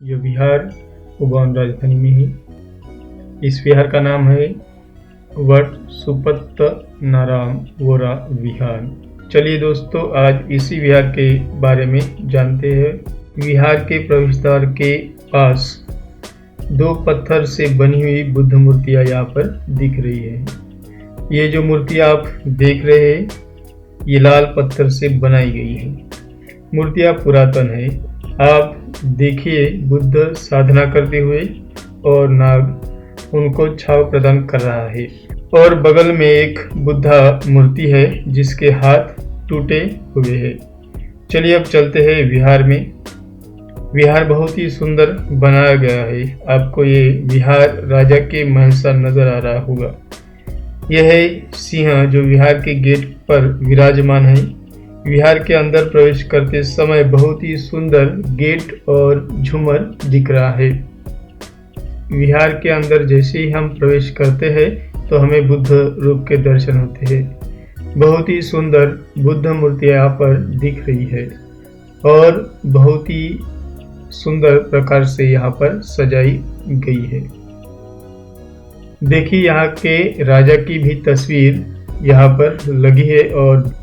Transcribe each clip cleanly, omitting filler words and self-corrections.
ये विहार उगौन राजधानी में ही। इस विहार का नाम है वट सुपत्तनाराम वोरा विहार। चलिए दोस्तों, आज इसी विहार के बारे में जानते हैं। विहार के प्रवेश द्वार के पास दो पत्थर से बनी हुई बुद्ध मूर्तियां यहाँ पर दिख रही है। ये जो मूर्ति आप देख रहे हैं, ये लाल पत्थर से बनाई गई है। मूर्तियां पुरातन है। आप देखिए, बुद्ध साधना करते हुए और नाग उनको छाव प्रदान कर रहा है। और बगल में एक बुद्धा मूर्ति है जिसके हाथ टूटे हुए हैं। चलिए अब चलते हैं विहार में। विहार बहुत ही सुंदर बनाया गया है। आपको ये विहार राजा के महल सा नजर आ रहा होगा। यह है सिंह जो विहार के गेट पर विराजमान है। विहार के अंदर प्रवेश करते समय बहुत ही सुंदर गेट और झूमर दिख रहा है। विहार के अंदर जैसे ही हम प्रवेश करते हैं तो हमें बुद्ध रूप के दर्शन होते हैं। बहुत ही सुंदर बुद्ध मूर्तियां यहाँ पर दिख रही है और बहुत ही सुंदर प्रकार से यहाँ पर सजाई गई है। देखिए, यहाँ के राजा की भी तस्वीर यहाँ पर लगी है और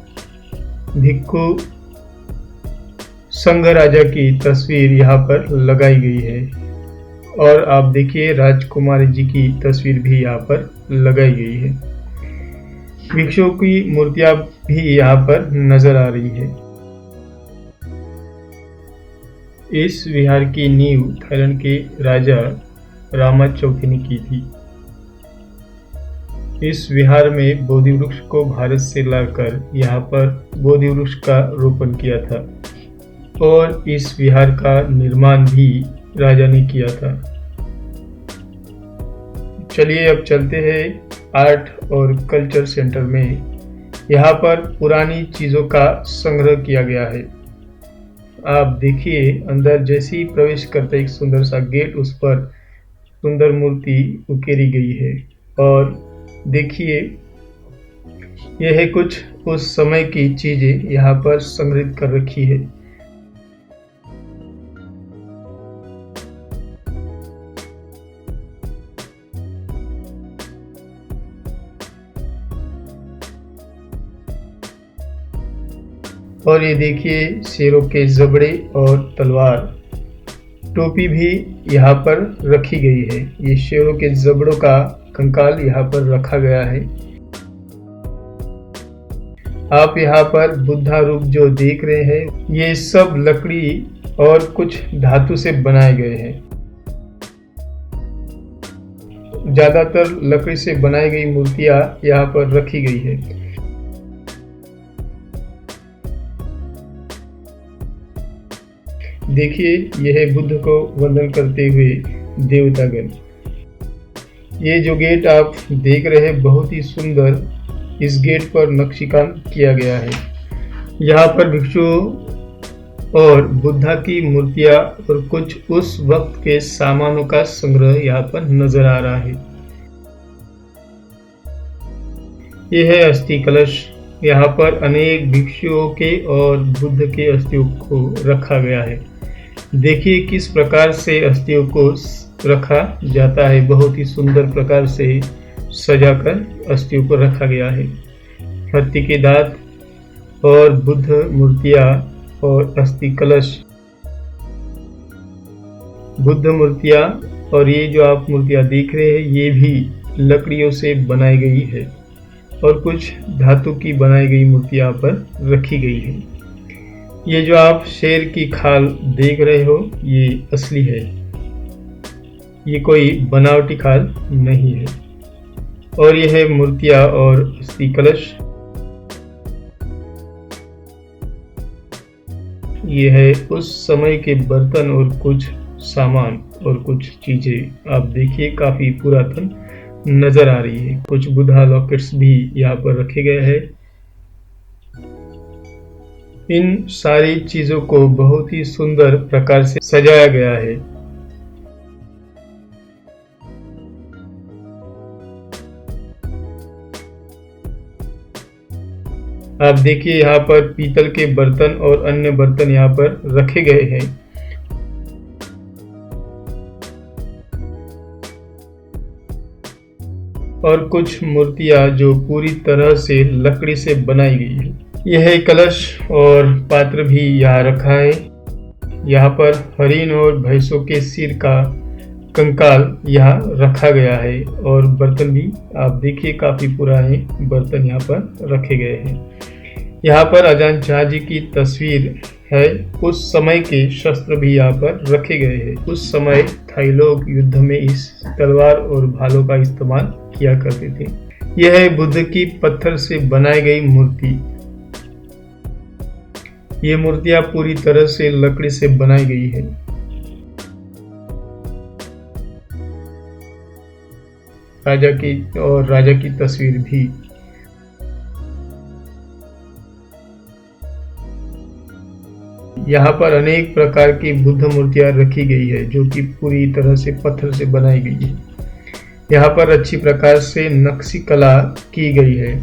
भिक्खु संघ राजा की तस्वीर यहाँ पर लगाई गई है। और आप देखिए, राजकुमारी जी की तस्वीर भी यहाँ पर लगाई गई है। भिक्षुओं की मूर्तियां भी यहाँ पर नजर आ रही है। इस विहार की नींव थाईलैंड के राजा रामा चौथे ने की थी। इस विहार में बोधि वृक्ष को भारत से लाकर यहाँ पर बोधि वृक्ष का रोपण किया था और इस विहार का निर्माण भी राजा ने किया था। चलिए अब चलते हैं आर्ट और कल्चर सेंटर में। यहाँ पर पुरानी चीजों का संग्रह किया गया है। आप देखिए, अंदर जैसे ही प्रवेश करते एक सुंदर सा गेट, उस पर सुंदर मूर्ति उकेरी गई है। और देखिए, यह है कुछ उस समय की चीजें यहाँ पर संग्रहित कर रखी है। और ये देखिए, शेरों के जबड़े और तलवार, टोपी भी यहाँ पर रखी गई है। ये शेरों के जबड़ों का कंकाल यहाँ पर रखा गया है। आप यहाँ पर बुद्धा रूप जो देख रहे हैं, ये सब लकड़ी और कुछ धातु से बनाए गए हैं। ज्यादातर लकड़ी से बनाई गई मूर्तियां यहाँ पर रखी गई है। देखिए, यह है बुद्ध को वंदन करते हुए देवतागण। ये जो गेट आप देख रहे हैं, बहुत ही सुंदर इस गेट पर नक्शीकाम किया गया है। यहाँ पर भिक्षुओं और बुद्धा की मूर्तियां और कुछ उस वक्त के सामानों का संग्रह यहाँ पर नजर आ रहा है। यह है अस्थि कलश। यहाँ पर अनेक भिक्षुओं के और बुद्ध के अस्थियों को रखा गया है। देखिए किस प्रकार से अस्थियों को रखा जाता है। बहुत ही सुंदर प्रकार से सजाकर अस्थियों को रखा गया है। हाथी के दांत और बुद्ध मूर्तियां और अस्थि कलश, बुद्ध मूर्तियां और ये जो आप मूर्तियां देख रहे हैं, ये भी लकड़ियों से बनाई गई है और कुछ धातु की बनाई गई मूर्तियां पर रखी गई है। ये जो आप शेर की खाल देख रहे हो, ये असली है, ये कोई बनावटी खाल नहीं है। और यह है मूर्तियां और अस्थि कलश। ये है उस समय के बर्तन और कुछ सामान और कुछ चीजें। आप देखिए, काफी पुरातन नजर आ रही है। कुछ बुद्धा लॉकेट्स भी यहाँ पर रखे गए हैं। इन सारी चीजों को बहुत ही सुंदर प्रकार से सजाया गया है। आप देखिए, यहाँ पर पीतल के बर्तन और अन्य बर्तन यहाँ पर रखे गए हैं। और कुछ मूर्तियां जो पूरी तरह से लकड़ी से बनाई गई है। यह कलश और पात्र भी यहाँ रखा है। यहाँ पर हरिण और भैंसों के सिर का कंकाल यहाँ रखा गया है और बर्तन भी आप देखिए काफी पुराने बर्तन यहाँ पर रखे गए हैं। यहाँ पर अजान शाह जी की तस्वीर है। उस समय के शस्त्र भी यहाँ पर रखे गए हैं। उस समय थाई लोग युद्ध में इस तलवार और भालों का इस्तेमाल किया करते थे। यह है बुद्ध की पत्थर से बनाई गई मूर्ति। ये मूर्तियां पूरी तरह से लकड़ी से बनाई गई है। राजा की तस्वीर भी। यहाँ पर अनेक प्रकार की बुद्ध मूर्तियां रखी गई है जो कि पूरी तरह से पत्थर से बनाई गई है। यहाँ पर अच्छी प्रकार से नक्शी कला की गई है।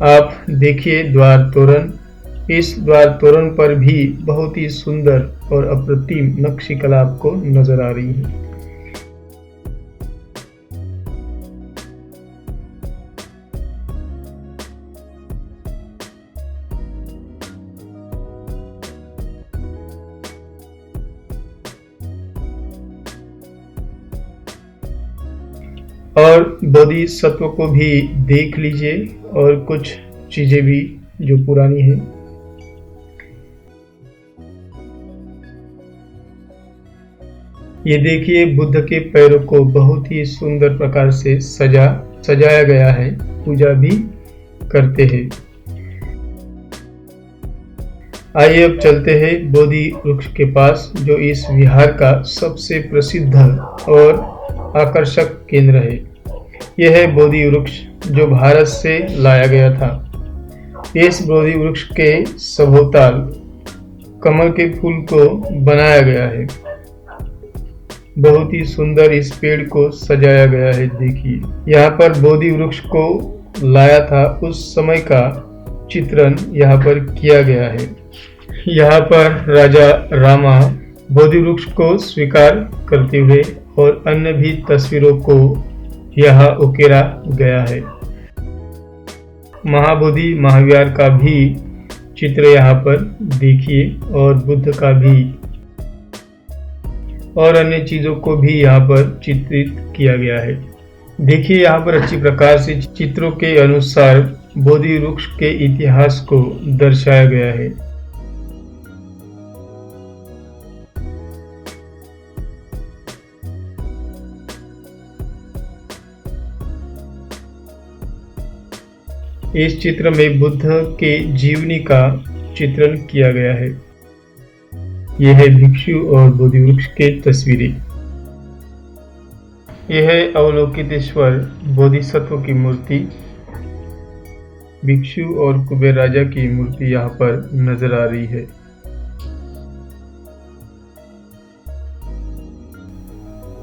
आप देखिए द्वार तोरण। इस द्वार तोरण पर भी बहुत ही सुंदर और अप्रतिम नक्शी कला आपको नजर आ रही है। और बोधिसत्व को भी देख लीजिए और कुछ चीजें भी जो पुरानी है। ये देखिए बुद्ध के पैरों को बहुत ही सुंदर प्रकार से सजाया गया है। पूजा भी करते हैं। आइए अब चलते हैं बोधि वृक्ष के पास जो इस विहार का सबसे प्रसिद्ध और आकर्षक केंद्र है। यह है बोधि वृक्ष जो भारत से लाया गया था। इस बोधि वृक्ष के सभोताल कमल के फूल को बनाया गया है। बहुत ही सुंदर इस पेड़ को सजाया गया है। देखिए यहाँ पर बोधि वृक्ष को लाया था उस समय का चित्रण यहाँ पर किया गया है। यहाँ पर राजा रामा बोधि वृक्ष को स्वीकार करते हुए और अन्य भी तस्वीरों को यहाँ उकेरा गया है। महाबोधि महावीर का भी चित्र यहाँ पर देखिए और बुद्ध का भी और अन्य चीजों को भी यहाँ पर चित्रित किया गया है। देखिए यहाँ पर अच्छी प्रकार से चित्रों के अनुसार बोधि वृक्ष के इतिहास को दर्शाया गया है। इस चित्र में बुद्ध के जीवनी का चित्रण किया गया है। यह है भिक्षु और बोधि वृक्ष के तस्वीरें। यह है अवलोकितेश्वर बोधिसत्व की मूर्ति। भिक्षु और कुबेर राजा की मूर्ति यहाँ पर नजर आ रही है।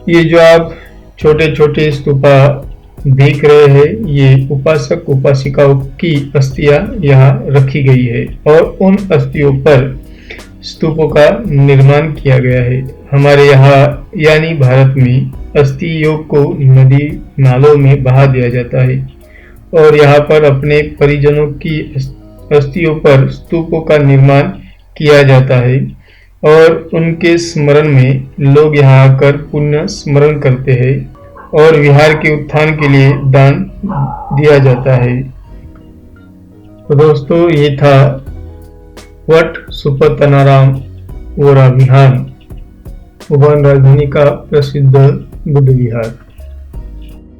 ये जो आप छोटे छोटे स्तूपा देख रहे हैं ये उपासक उपासिकाओं की अस्थियां यहाँ रखी गई है और उन अस्थियों पर स्तूपों का निर्माण किया गया है। हमारे यहाँ यानी भारत में अस्थियों को नदी नालों में बहा दिया जाता है और यहाँ पर अपने परिजनों की अस्थियों पर स्तूपों का निर्माण किया जाता है और उनके स्मरण में लोग यहाँ आकर पुण्य स्मरण करते हैं और विहार के उत्थान के लिए दान दिया जाता है। तो दोस्तों ये था वट सुपतनाराम वोरा विहार, वुहान राजधानी का प्रसिद्ध बुद्ध विहार।